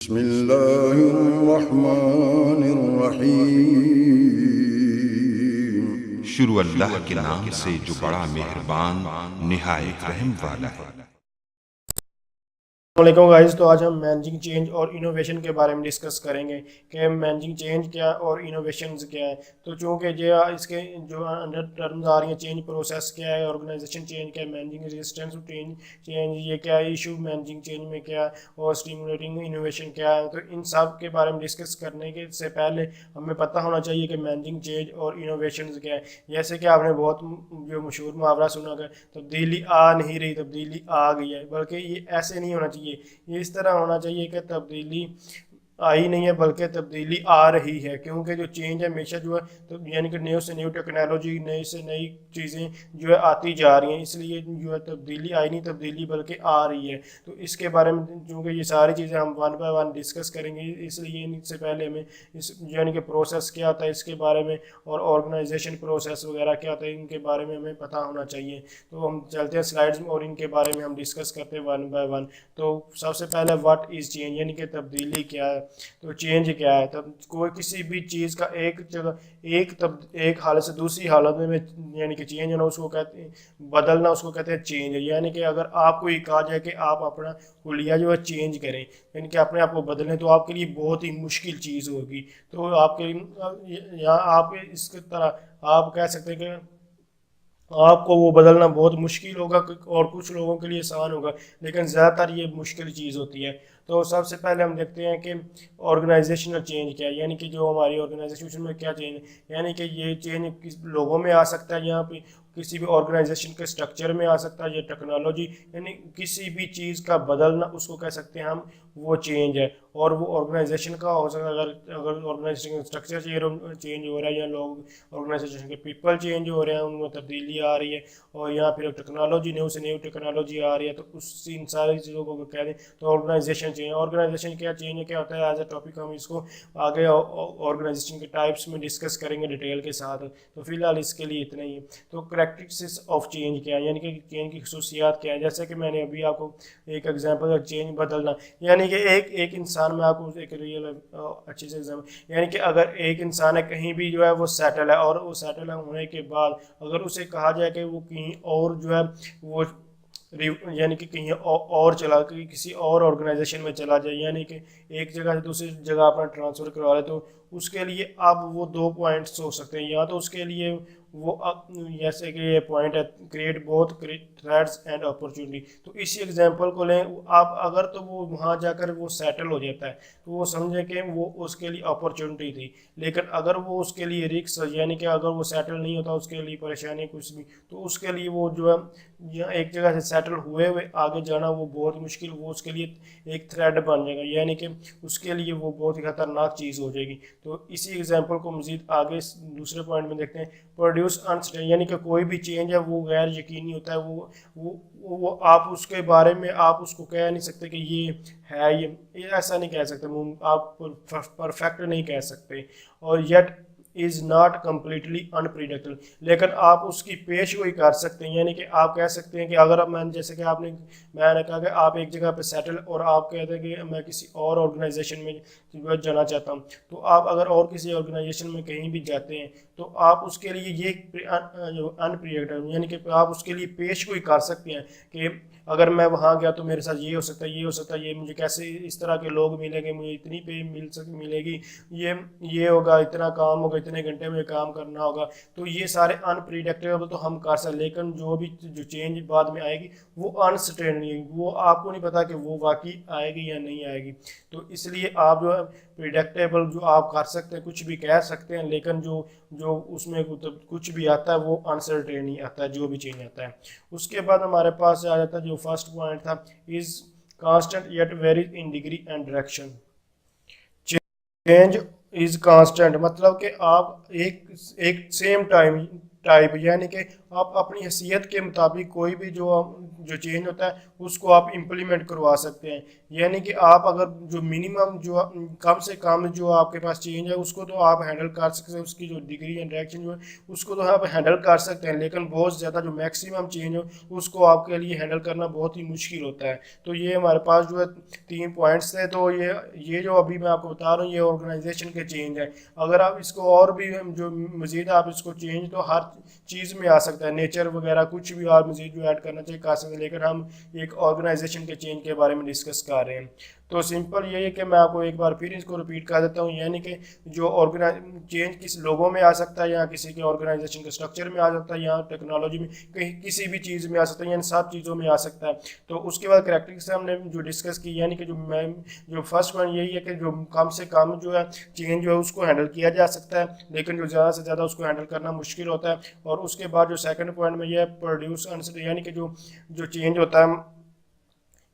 बिस्मिल्लाहिर्रहमानिर्रहीम। शुरू अल्लाह के नाम से जो बड़ा मेहरबान निहायत रहम वाला है। वालेकुम गाइस। तो आज हम मैनेजिंग चेंज और इनोवेशन के बारे में डिस्कस करेंगे कि मैनेजिंग चेंज क्या और इनोवेशंस क्या है। तो चूंकि जो इसके जो अंडर टर्म्स आ रही हैं, चेंज प्रोसेस क्या है, ऑर्गेनाइजेशन चेंज क्या है, मैनेजिंग रेजिस्टेंस टू चेंज ये क्या है, इशू मैनेजिंग चेंज में क्या है, और स्टिमुलेटिंग इनोवेशन क्या है। तो इन सब के बारे में डिस्कस करने के से पहले हमें पता होना चाहिए कि मैनेजिंग चेंज और इनोवेशन क्या है। जैसे कि आपने बहुत जो मशहूर मुहावरा सुना है, तब्दीली आ नहीं रही, तब्दीली आ गई है। बल्कि ये ऐसे नहीं होना चाहिए, ये इस तरह होना चाहिए कि तब्दीली आई नहीं है बल्कि तब्दीली आ रही है। क्योंकि जो चेंज है हमेशा जो है तो यानी कि न्यू से न्यू टेक्नोलॉजी, नई से नई चीज़ें जो है आती जा रही हैं, इसलिए जो है तब्दीली आई नहीं, तब्दीली बल्कि आ रही है। तो इसके बारे में चूँकि ये सारी चीज़ें हम वन बाय वन डिस्कस करेंगे, इसलिए इनसे पहले हमें इस यानी कि प्रोसेस क्या होता है इसके बारे में, और ऑर्गेनाइजेशन प्रोसेस वगैरह क्या होता है इनके बारे में हमें पता होना चाहिए। तो हम चलते हैं स्लाइड्स में और इनके बारे में हम डिस्कस करते हैं वन बाय वन। तो सबसे पहले व्हाट इज़ चेंज, यानी कि तब्दीली क्या है। तो चेंज क्या है, तब कोई किसी भी चीज़ का एक जगह एक हालत से दूसरी हालत में यानी कि चेंज होना उसको कहते हैं, बदलना उसको कहते हैं चेंज। यानी कि अगर आपको ये कहा जाए कि आप अपना हुलिया जो है चेंज करें, यानी कि अपने आप को बदलें, तो आपके लिए बहुत ही मुश्किल चीज़ होगी। तो आपके यहाँ आप इसकी तरह आप कह सकते हैं कि आपको वो बदलना बहुत मुश्किल होगा, और कुछ लोगों के लिए आसान होगा, लेकिन ज़्यादातर ये मुश्किल चीज़ होती है। तो सबसे पहले हम देखते हैं कि ऑर्गेनाइजेशनल चेंज क्या है, यानी कि जो हमारी ऑर्गेनाइजेशन में क्या चेंज है। यानी कि ये चेंज किस लोगों में आ सकता है, यहाँ पे किसी भी ऑर्गेनाइजेशन के स्ट्रक्चर में आ सकता है, ये टेक्नोलॉजी, यानी किसी भी चीज़ का बदलना उसको कह सकते हैं हम, वो चेंज है। और वो ऑर्गेनाइजेशन का हो सकता है, अगर अगर ऑर्गेनाइजेशन का स्ट्रक्चर चेंज हो रहा है, या लोग ऑर्गेनाइजेशन के पीपल चेंज हो रहे हैं, उनमें तब्दीली आ रही है, और यहाँ फिर टेक्नोलॉजी, न्यू से न्यू टेक्नोलॉजी आ रही है, तो उस इन सारी चीज़ों को कह दें तो ऑर्गेनाइजेशन चेंज। ऑर्गेनाइजेशन क्या चेंज क्या होता है, एज ए टॉपिक हम इसको आगे ऑर्गेनाइजेशन के टाइप्स में डिस्कस करेंगे डिटेल के साथ। तो फिलहाल इसके लिए इतना ही है। तो करेक्टरिस्टिक्स ऑफ चेंज क्या है, यानी कि चेंज की खसूसियात क्या है। जैसे कि मैंने अभी आपको एक एग्जांपल चेंज बदलना, यानी कि एक इंसान में आपको एक रियल अच्छी से एग्जाम्पल, यानी कि अगर एक इंसान है कहीं भी जो है वो सेटल है, और वो सेटल होने के बाद अगर उसे कहा जाए कि वो कहीं और जो है वो यानी कि कहीं और चला किसी और ऑर्गेनाइजेशन में चला जाए, यानी कि एक जगह से दूसरी जगह अपना ट्रांसफ़र करवा ले, तो उसके लिए अब वो दो पॉइंट्स हो सकते हैं। या तो उसके लिए वो जैसे कि ये पॉइंट है, create both threats and opportunity. तो इसी एग्जांपल को लें आप, अगर तो वो वहाँ जाकर वो सेटल हो जाता है, तो वो समझे कि वो उसके लिए अपॉर्चुनिटी थी। लेकिन अगर वो उसके लिए रिस्क, यानी कि अगर वो सेटल नहीं होता, उसके लिए परेशानी कुछ भी, तो उसके लिए वो जो है या एक जगह से सेटल हुए हुए आगे जाना वो बहुत मुश्किल, वो उसके लिए एक थ्रेड बन जाएगा, यानी कि उसके लिए वो बहुत ही खतरनाक चीज़ हो जाएगी। तो इसी एग्जांपल को मजीद आगे दूसरे पॉइंट में देखते हैं, प्रोड्यूस अनसर्टेन, यानी कि कोई भी चेंज है वो गैर यकीनी होता है। वो आप उसके बारे में आप उसको कह नहीं सकते कि ये है, ये ऐसा नहीं कह सकते, आप परफेक्ट नहीं कह सकते। और yet is not completely unpredictable, लेकिन आप उसकी पेश गोई कर सकते हैं। यानी कि आप कह सकते हैं कि अगर मैंने जैसे कि मैंने कहा कि आप एक जगह पे सेटल, और आप कहते हैं कि मैं किसी और ऑर्गेनाइजेशन में जाना चाहता हूँ, तो आप अगर और किसी ऑर्गेनाइजेशन में कहीं भी जाते हैं, तो आप उसके लिए ये अनप्रिडिक्टेबल, यानी कि आप उसके लिए पेश गोई कर सकते हैं कि अगर मैं वहाँ गया तो मेरे साथ ये हो सकता है, ये हो सकता है, ये मुझे कैसे इस तरह के लोग मिलेंगे, मुझे इतनी पे मिलेगी, ये होगा, इतना काम होगा, इतने घंटे में काम करना होगा। तो ये सारे अनप्रिडिक्टेबल तो हम कर सकते, लेकिन जो चेंज बाद में आएगी वो अनसर्टेन नहीं है, वो आपको नहीं पता कि वो वाकई आएगी या नहीं आएगी। तो इसलिए आप जो है प्रिडिक्टेबल जो आप कर सकते हैं, कुछ भी कह सकते हैं, लेकिन जो जो उसमें कुछ भी आता है वो अनसर्टेन ही आता है, जो भी चेंज आता है। उसके बाद हमारे पास आ जाता है जो फर्स्ट पॉइंट था, is constant yet very in degree and direction. Change is constant मतलब कि आप एक एक सेम टाइप, यानी कि आप अपनी हैसियत के मुताबिक कोई भी जो जो चेंज होता है उसको आप इम्प्लीमेंट करवा सकते हैं। यानी कि आप अगर जो मिनिमम जो कम से कम जो आपके पास चेंज है उसको तो आप हैंडल कर सकते हैं, उसकी जो डिग्री एंड डायरेक्शन जो है उसको तो आप हैंडल कर सकते हैं, लेकिन बहुत ज़्यादा जो मैक्सिमम चेंज हो उसको आपके लिए हैंडल करना बहुत ही मुश्किल होता है। तो ये हमारे पास जो है 3 पॉइंट्स थे। तो ये जो अभी मैं आपको बता रहा हूँ ये ऑर्गेनाइजेशन के चेंज है। अगर आप इसको और भी जो मज़ीद आप इसको चेंज तो हर चीज़ में आ सकता है, नेचर वगैरह कुछ भी आप मज़ीद जो ऐड करना चाहिए कर सकते हैं, लेकिन हम एक ऑर्गेनाइजेशन के चेंज के बारे में डिस्कस कर रहे हैं। तो सिंपल यही है कि मैं आपको एक बार फिर इसको रिपीट कर देता हूँ, यानी कि जो ऑर्गेनाइज चेंज किस लोगों में आ सकता है या किसी के ऑर्गेनाइजेशन के स्ट्रक्चर में आ सकता है या टेक्नोलॉजी में कहीं किसी भी चीज़ में आ सकता है, यानी सब चीज़ों में आ सकता है। तो उसके बाद करैक्टरिस्टिक्स हमने जो डिस्कस की, यानी कि जो फर्स्ट पॉइंट यही है कि जो कम से कम जो है चेंज जो है उसको हैंडल किया जा सकता है, लेकिन जो ज़्यादा से ज़्यादा उसको हैंडल करना मुश्किल होता है। और उसके बाद जो सेकंड पॉइंट में यह प्रोड्यूस अनसर्टेनिटी, यानी कि जो चेंज होता है,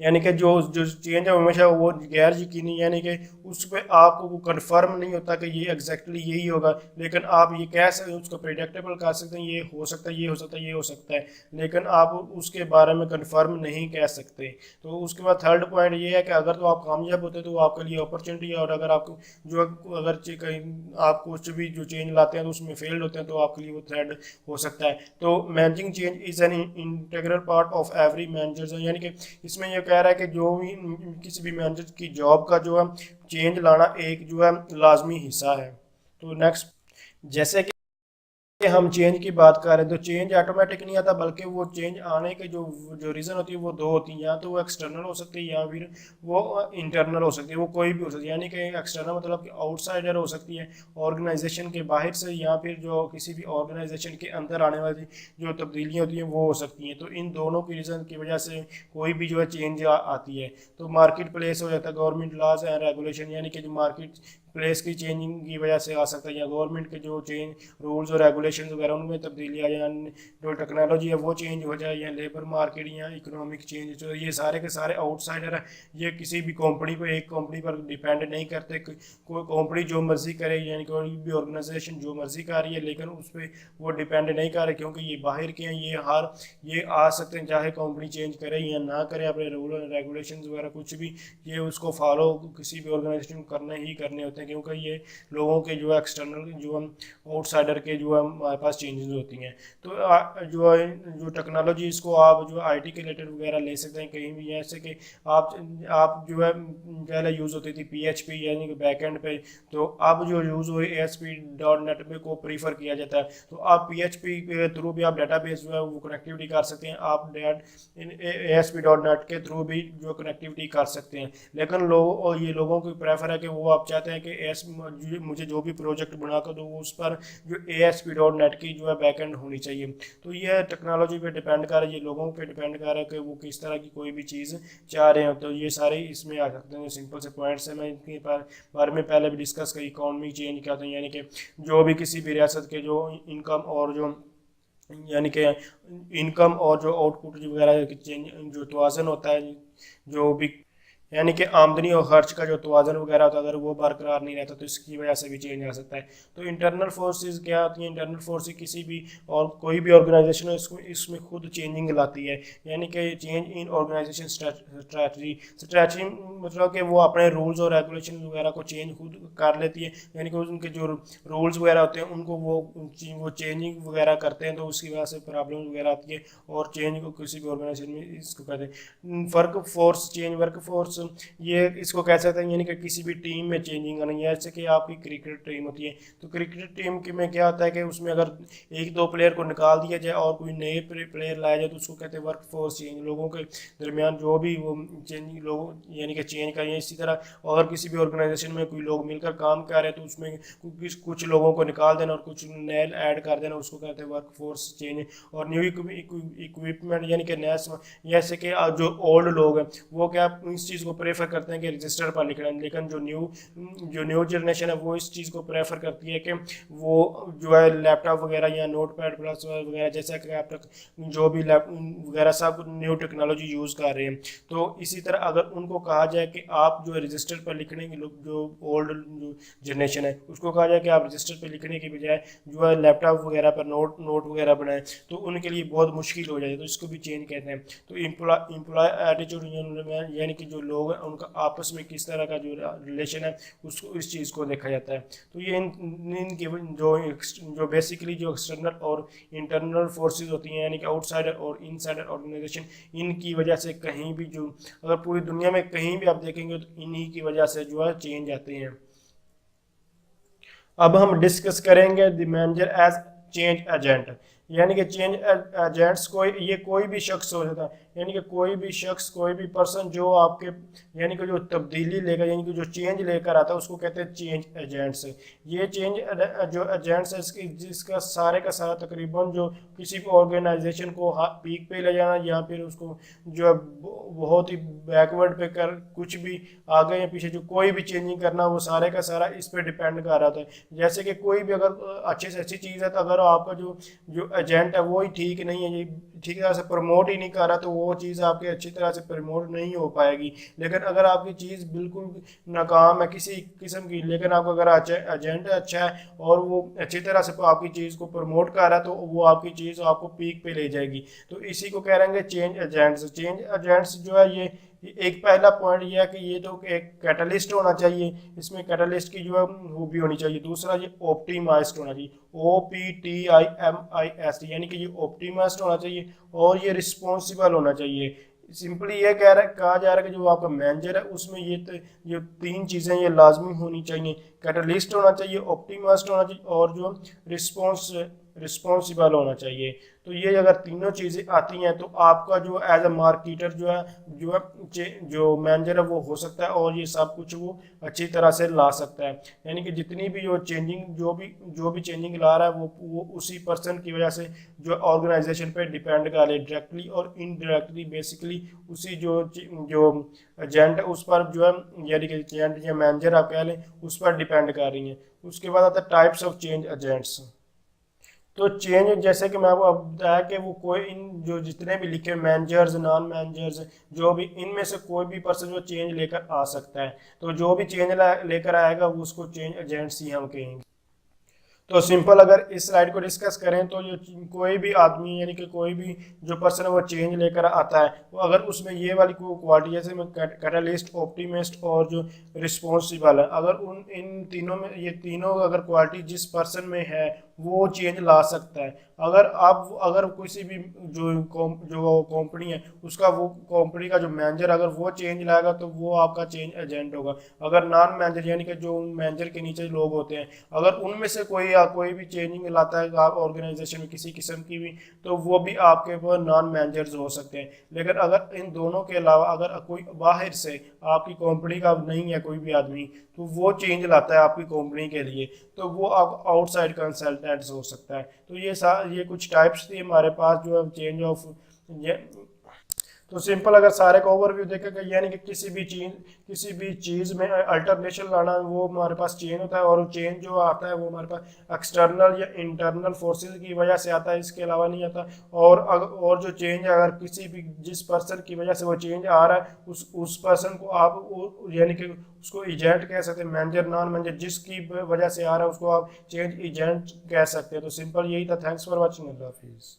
यानी कि जो जो चेंज है हमेशा वो गैर यकीनी, यानी कि उस पर आपको कंफर्म नहीं होता कि ये एग्जैक्टली यही होगा, लेकिन आप ये कह सकते हैं, उसको प्रेडिक्टेबल कर सकते हैं, ये हो सकता है, ये हो सकता है, ये हो सकता है, लेकिन आप उसके बारे में कंफर्म नहीं कह सकते। तो उसके बाद थर्ड पॉइंट ये है कि अगर तो आप कामयाब होते हैं तो वो आपके लिए अपॉर्चुनिटी है, और अगर आपको जो अगर कहीं आप कुछ भी जो चेंज लाते हैं तो उसमें फेल्ड होते हैं तो आपके लिए वो थ्रेड हो सकता है। तो managing change is an integral part of every manager, यानी कि इसमें यह कह रहा है कि जो भी किसी भी मैनेजर की जॉब का जो है चेंज लाना एक जो है लाजमी हिस्सा है। तो नेक्स्ट, जैसे कि हम चेंज की बात कर रहे हैं तो चेंज ऑटोमेटिक नहीं आता, बल्कि वो चेंज आने के जो जो रीज़न होती है वो दो होती हैं, या तो वो एक्सटर्नल हो सकती है या फिर वो इंटरनल हो सकती है, वो कोई भी हो सकती है। यानी कि एक्सटर्नल मतलब कि आउटसाइडर हो सकती है ऑर्गेनाइजेशन के बाहर से, या फिर जो किसी भी ऑर्गेनाइजेशन के अंदर आने वाली जो तब्दीलियाँ होती हैं वो हो सकती हैं। तो इन दोनों की रीज़न की वजह से कोई भी जो है चेंज आती है। तो मार्केट प्लेस हो जाता है, गवर्नमेंट लॉज एंड रेगुलेशन, यानी कि जो मार्केट प्लेस की चेंजिंग की वजह से आ सकता है, या गवर्नमेंट के जो चेंज रूल्स और रेगुलेशन वगैरह उनमें तब्दीली आ जाए, जो टेक्नोलॉजी है वो चेंज हो जाए, या लेबर मार्केट या इकोनॉमिक चेंज, तो ये सारे के सारे आउटसाइडर है। ये किसी भी कंपनी को एक कंपनी पर डिपेंड नहीं करते, कोई कंपनी जो मर्जी करे, यानी कोई भी ऑर्गेनाइजेशन जो मर्जी कर रही है, लेकिन उस पर वो डिपेंड नहीं कर रहे, क्योंकि ये बाहर के हैं, ये आ सकते हैं चाहे कंपनी चेंज करे या ना करे, अपने रूल और रेगुलेशन वगैरह कुछ भी ये उसको फॉलो किसी भी ऑर्गेनाइजेशन को करने ही करने होते हैं, क्योंकि ये लोगों के जो है एक्सटर्नल जो हम आउटसाइडर के जो है हमारे पास चेंजेस होती हैं। तो जो टेक्नोलॉजी इसको आप जो आईटी के रिलेटेड वगैरह ले सकते हैं कहीं भी, जैसे कि आप जो है पहले यूज़ होती थी PHP यानी कि बैकएंड पे, तो अब जो यूज़ हुई ASP.NET में को प्रीफर किया जाता है। तो आप PHP के थ्रू भी आप डाटाबेस जो है वो कनेक्टिविटी कर सकते हैं, आप ASP.NET के थ्रू भी जो कनेक्टिविटी कर सकते हैं। लेकिन लोगों की प्रेफर है कि वो आप चाहते हैं कि मुझे जो भी प्रोजेक्ट बना कर दो उस पर जो ASP.NET की जो है बैकएंड होनी चाहिए। तो ये टेक्नोलॉजी पे डिपेंड कर रहा है, ये लोगों पे डिपेंड कर रहा है कि वो किस तरह की कोई भी चीज़ चाह रहे हैं। तो ये सारे इसमें आ सकते हैं, सिंपल से पॉइंट्स हैं, मैं इनके बारे में पहले भी डिस्कस करी। इकॉनमी चेंज क्या होता है, यानी कि जो भी किसी भी रियासत के जो इनकम और जो यानी कि इनकम और जो आउटपुट वगैरह चेंज जो तवाज़न होता है, जो भी यानी कि आमदनी और खर्च का जो तवाज़न वगैरह होता है अगर वो बरकरार नहीं रहता तो इसकी वजह से भी चेंज आ सकता है। तो इंटरनल फोर्सेस क्या होती हैं? इंटरनल फोर्सेस किसी भी और कोई भी ऑर्गेनाइजेशन है इसमें खुद चेंजिंग लाती है, यानी कि चेंज इन ऑर्गेनाइजेशन स्ट्रैटेजी मतलब कि वो अपने रूल्स और रेगुलेशन वगैरह को चेंज खुद कर लेती है, यानी कि उनके जो रूल्स वगैरह होते हैं उनको वो चेंजिंग वगैरह करते हैं, तो उसकी वजह से प्रॉब्लम वगैरह आती है। और चेंज को किसी भी ऑर्गेनाइजेशन में इसको कहते हैं work force change. Work force ये इसको कह सकते हैं, यानी कि किसी भी टीम में चेंजिंग आना है। जैसे कि आपकी क्रिकेट टीम होती है, तो क्रिकेट टीम के में क्या होता है कि उसमें अगर एक दो प्लेयर को निकाल दिया जाए और कोई नए प्लेयर लाया जाए तो उसको कहते हैं वर्क फोर्स चेंज। लोगों के दरमियान जो भी वो चेंज लोग यानी कि चेंज करें। इसी तरह अगर किसी भी ऑर्गेनाइजेशन में कोई लोग मिलकर काम कर रहे हैं तो उसमें कुछ लोगों को निकाल देना और कुछ नए ऐड कर देना, उसको कहते हैं वर्क फोर्स चेंज। और न्यू इक्विपमेंट यानी कि नया, जैसे कि जो ओल्ड लोग हैं वो क्या इस चीज़ को को प्रेफर करते हैं कि रजिस्टर पर लिखना, लेकिन जो न्यू जनरेशन है वो इस चीज़ को प्रेफर करती है कि वो जो है लैपटॉप वगैरह या नोट पैड प्लस वगैरह जैसा कि आप तक जो भी वगैरह सब न्यू टेक्नोलॉजी यूज़ कर रहे हैं। तो इसी तरह अगर उनको कहा जाए कि आप जो है रजिस्टर पर लिखने की जो ओल्ड जो जनरेशन है उसको कहा जाए कि आप रजिस्टर पर लिखने की बजाय जो है लैपटॉप वगैरह पर नोट वगैरह बनाएं, तो उनके लिए बहुत मुश्किल हो जाए, तो इसको भी चेंज कहते हैं। तो एम्प्लॉय एटीट्यूड यानी कि जो लोग हैं उनका आपस में किस तरह का जो रिलेशन है उसको इस चीज़ को देखा जाता है। तो ये इनकी जो बेसिकली जो एक्सटर्नल और इंटरनल फोर्सेस होती हैं यानी कि आउटसाइडर और इनसाइडर ऑर्गेनाइजेशन, इनकी वजह से कहीं भी जो अगर पूरी दुनिया में कहीं भी आप देखेंगे तो इन्हीं की वजह से जो है चेंज आते हैं। अब हम डिस्कस करेंगे the manager as change agent, यानी कि चेंज एजेंट्स कोई भी शख्स हो जाता है, यानी कि कोई भी शख्स कोई भी पर्सन जो आपके यानी कि जो तब्दीली लेकर यानी कि जो चेंज लेकर आता है उसको कहते हैं चेंज एजेंट्स। ये चेंज जो एजेंट्स है जिसका सारे का सारा तकरीबन जो किसी भी ऑर्गेनाइजेशन को पीक पे ले जाना या फिर उसको जो है बहुत ही बैकवर्ड पे कर कुछ भी आगे या पीछे जो कोई भी चेंजिंग करना वो सारे का सारा इस पर डिपेंड कर रहा था। जैसे कि कोई भी अगर अच्छे से अच्छी चीज़ है तो अगर आपका जो एजेंट है वो ही ठीक नहीं है, ये ठीक तरह से प्रमोट ही नहीं कर रहा, तो वो चीज़ आपकी अच्छी तरह से प्रमोट नहीं हो पाएगी। लेकिन अगर आपकी चीज़ बिल्कुल नाकाम है किसी किस्म की, लेकिन आपका अगर एजेंट अच्छा है और वो अच्छी तरह से आपकी चीज़ को प्रमोट कर रहा है तो वो आपकी चीज़ आपको पीक पे ले जाएगी। तो इसी को कह रहे हैं चेंज एजेंट्स। चेंज एजेंट्स जो है ये एक पहला पॉइंट ये है कि ये तो एक कैटलिस्ट होना चाहिए, इसमें कैटलिस्ट की जो है वो भी होनी चाहिए। दूसरा ये ऑप्टिमाइज्ड होना चाहिए, OPTIMIST, यानी कि ये ऑप्टिमाइज्ड होना चाहिए और ये रिस्पॉन्सिबल होना चाहिए। सिंपली ये कहा जा रहा है कि जो आपका मैनेजर है उसमें ये तीन चीज़ें ये लाजमी होनी चाहिए, कैटलिस्ट होना चाहिए, ऑप्टिमाइज्ड होना चाहिए और जो रिस्पॉन्सिबल होना चाहिए। तो ये अगर तीनों चीज़ें आती हैं तो आपका जो एज अ मार्केटर जो मैनेजर है वो हो सकता है और ये सब कुछ वो अच्छी तरह से ला सकता है। यानी कि जितनी भी जो भी चेंजिंग ला रहा है वो उसी पर्सन की वजह से जो ऑर्गेनाइजेशन पे डिपेंड कर रही है, डायरेक्टली और इनडायरेक्टली बेसिकली उसी जो एजेंट है उस पर जो है यानी कि एजेंट या मैनेजर आप कह लें उस पर डिपेंड कर रही हैं। उसके बाद आता है टाइप्स ऑफ चेंज एजेंट्स। तो चेंज जैसे कि मैं आपको अब बताया कि वो कोई इन जो जितने भी लिखे मैनेजर्स नॉन मैनेजर्स जो भी इनमें से कोई भी पर्सन जो चेंज लेकर आ सकता है, तो जो भी चेंज लेकर आएगा वो उसको चेंज एजेंट्स ही हम कहेंगे। तो सिंपल अगर इस स्लाइड को डिस्कस करें तो ये कोई भी आदमी यानी कि कोई भी जो पर्सन है वो चेंज लेकर आता है, वो अगर उसमें ये वाली क्वालिटी जैसे में कैटलिस्ट, ऑप्टिमिस्ट और जो रिस्पॉन्सिबल है, अगर इन तीनों में ये तीनों अगर क्वालिटी जिस पर्सन में है वो चेंज ला सकता है। अगर किसी भी जो कंपनी है उसका वो कंपनी का जो मैनेजर अगर वो चेंज लाएगा तो वो आपका चेंज एजेंट होगा। अगर नॉन मैनेजर यानी कि जो मैनेजर के नीचे लोग होते हैं अगर उनमें से कोई भी चेंजिंग लाता है आप ऑर्गेनाइजेशन में किसी किस्म की भी, तो वो भी आपके वो नॉन मैनेजर्स हो सकते हैं। लेकिन अगर इन दोनों के अलावा अगर कोई बाहर से आपकी कंपनी का नहीं है कोई भी आदमी तो वो चेंज लाता है आपकी कंपनी के लिए, तो वो आप आउटसाइड कंसल्टेंट्स हो सकता है। तो ये कुछ टाइप्स थी हमारे पास जो है चेंज ऑफ। तो सिंपल अगर सारे का ओवरव्यू देखेगा यानी कि किसी भी चीज़ में अल्टरनेशन लाना वो हमारे पास चेंज होता है और चेंज जो आता है वो हमारे पास एक्सटर्नल या इंटरनल फोर्सेस की वजह से आता है, इसके अलावा नहीं आता। और जो चेंज अगर किसी भी जिस पर्सन की वजह से वो चेंज आ रहा है उस पर्सन को आप यानी कि उसको एजेंट कह सकते हैं, मैनेजर नॉन मैनेजर जिसकी वजह से आ रहा है उसको आप चेंज एजेंट कह सकते हैं। तो सिंपल यही था। Thanks for watching. अल्लाह हाफिज़।